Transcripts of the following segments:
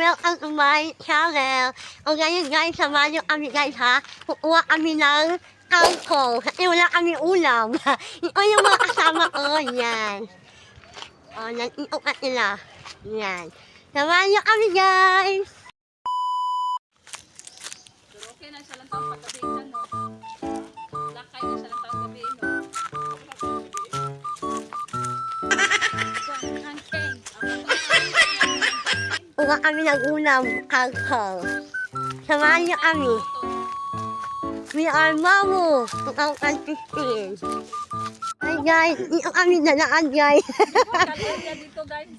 welcome to my channel. O ngayon guys, samahan niyo kami guys ha. Kukuha kami ng kangkong. Kasi wala kami ulam. Ito yung mga kasama ko. Yan. O, nandito ka sila. Yan. Samahan niyo kami guys. Pero okay na siya lang taong pagkabihin no? Lakay na siya lang taong gabihin no? Kuha kami ng ulam, kangkong. Samahan niyo kami. We are Mamu, 2015. Hi guys, dito kami nalaan guys. Kalya dito guys.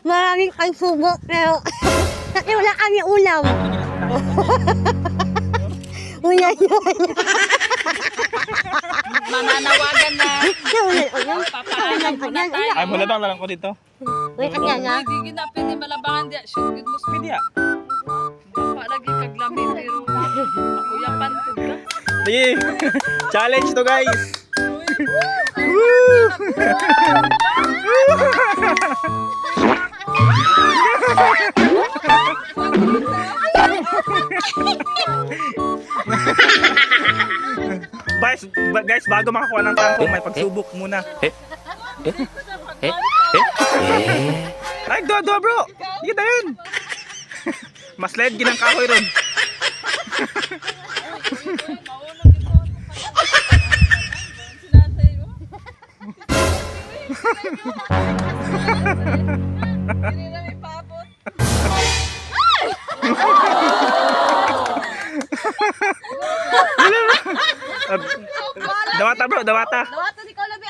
Maraming pagsubok pero kasi wala kami ulam. Uyan yun. Mananawagan na. Papaalam po na tayo. Ay, malabang lang ko dito. Wait, kanya nga. Hindi na pwede malabangan diya. Shoot, good mo. Pwede ah. Bapa lagi kaglami pero makuyapan po ka. Sige, challenge to guys. Guys, bago makakuha ng tangkong, may pagsubok muna. Ay, do bro. Sige dayon. Mas led ginang kahoy ron. Dawata bro, dawata. Dawata di ko labi.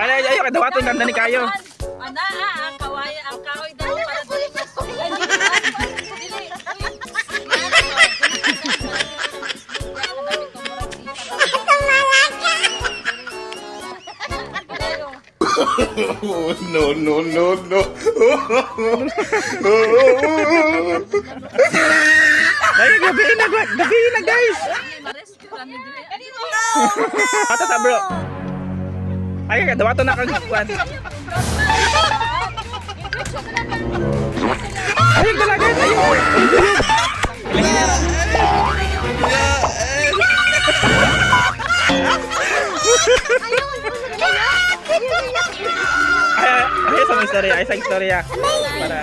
Ay, dawata yung ganda ni kayo. Ana, ang kawaya, ang kahoy daw para dili mas. Dili. No, no, no, no. Ay, gabi na guys. Ata sa bro. Ay, dawata na kang kuan. Ay, talaga. Ay, sa istorya, ay sa istorya. Para.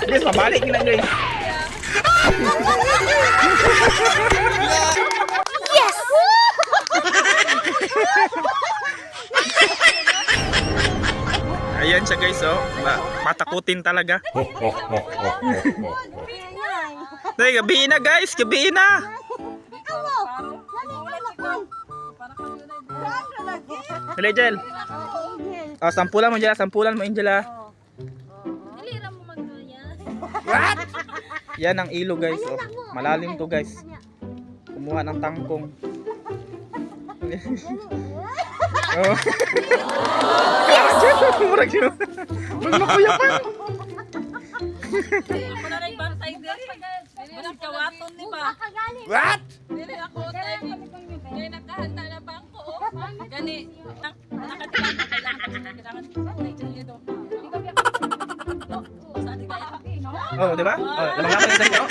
Guys, mabalik na guys. Yes! Ayan siya guys, oh. Matakutin talaga. Ay, gabi na guys, gabi na. Dali, Jel. Oh, sampulan mo, Angela. Dilira mo magnoya. Yan ang ilo guys, oh. Malalim to guys. Kumuha ng tangkong. Oh. Murag yun. Magmakuya pa. Ako na rin bantay diri. Walang kawaton ni ba? What? Dili ako tayo. Ngay nakahanda na bangko oh. Gani nakatiran na kailangan dito. Oh, di ba? Oh, lamang naman ito.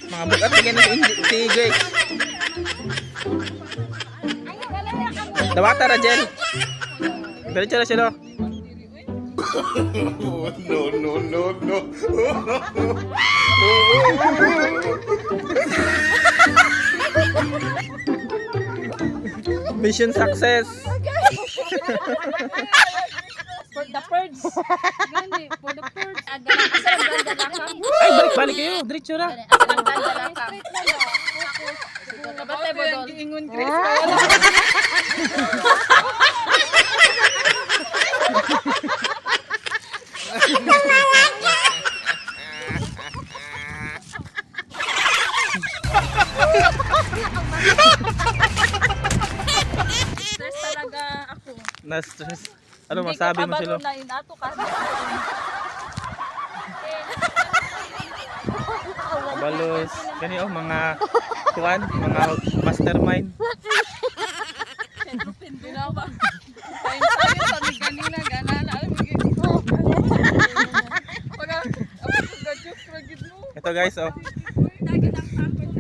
Mga bukat bigyan na si Grace. Dawata ra, Jel. Diretso na siya, no? No, no, no, no. Mission success. For the birds. Gani, for the birds. Agara asa ang ganda lakang. Ay, balik kayo. Diretso na. Asa ang ganda lakang. Kabatay mo doon. Ingon Chris. Stress talaga ako. Na-stress. Ano masabi mo sila? Hindi ko kabalo na inato ka. Balos. Kani oh, mga kuan, mga mastermind. Hindi na ba? Kain tayo sa kanina, gana na. ito guys, oh.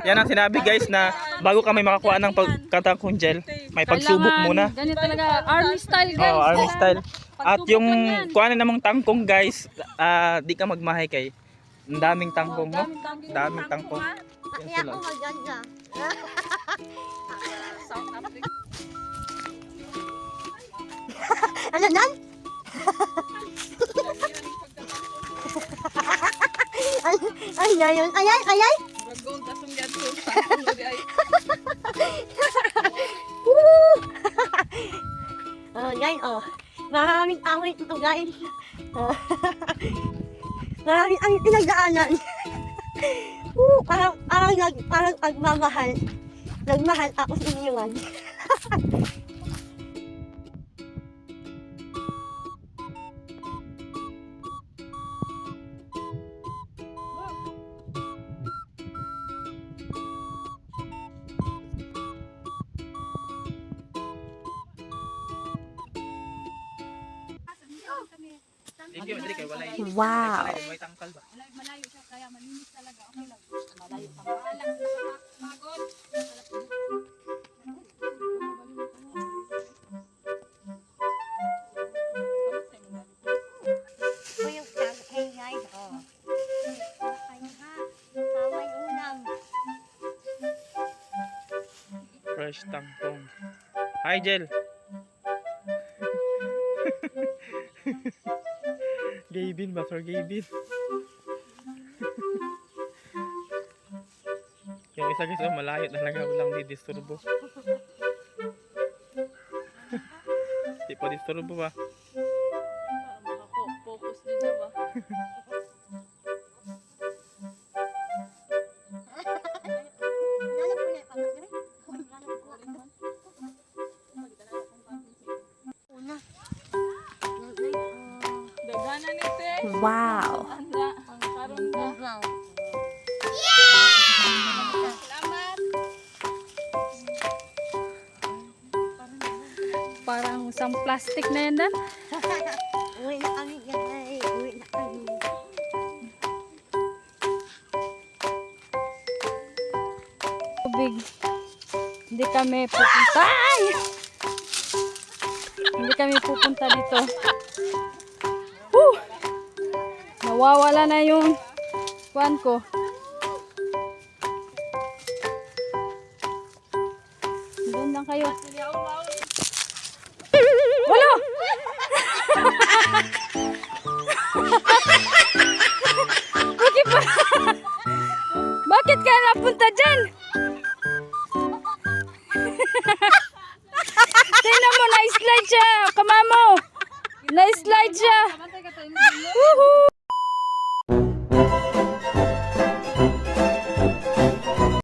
Yan ang sinabi guys na bago kami makakuha ng pagkatangkong gel, may pagsubok muna. Ganito talaga, army style guys. Oh, army style. At Pagsubok yung lang yan. kuha na namang tangkong guys, di ka magmahay kay. Ang daming tangkong, no? Daming tangkong. Yan Kaya sila. ako maganda. South Africa. Ano nan? Ay, ayun. Ayay, ayay. Bagong kasong yan po. Tangkong gabi ay. Woo! Oh, guys, oh. Maraming awit ito, guys. Oh. Maraming awit pinagdaanan. Parang agmamahal. Nagmahal ako sa inyo, man. Wow. May tangkal ba? Malayo siya kaya malinis talaga. Okay lang. Malayo pa. Maalang pagod. Ito yung hey, guys, oh. Ay, ha. Taway ulam. Fresh tangkong. Hi, Jel. Gavin ba? Sir Gavin. Yung isa guys, oh, malayo talaga. Walang didisturbo. Di pa disturbo ba? Focus din siya ba? Una. Dagana ni te. Wow. Anda. Ang karon ka. Wow. Salamat. Parang isang plastic na yan dan. Uwi na kami, guys. Uwi na kami. Tubig. Hindi kami pupunta. Ay! Hindi kami pupunta dito. Nawawala na yung kuwan ko. Doon lang kayo. Wala! Bakit ba? Bakit ka napunta dyan? Tingnan mo, na-slide siya. Kamamo. Na-slide siya. Woohoo!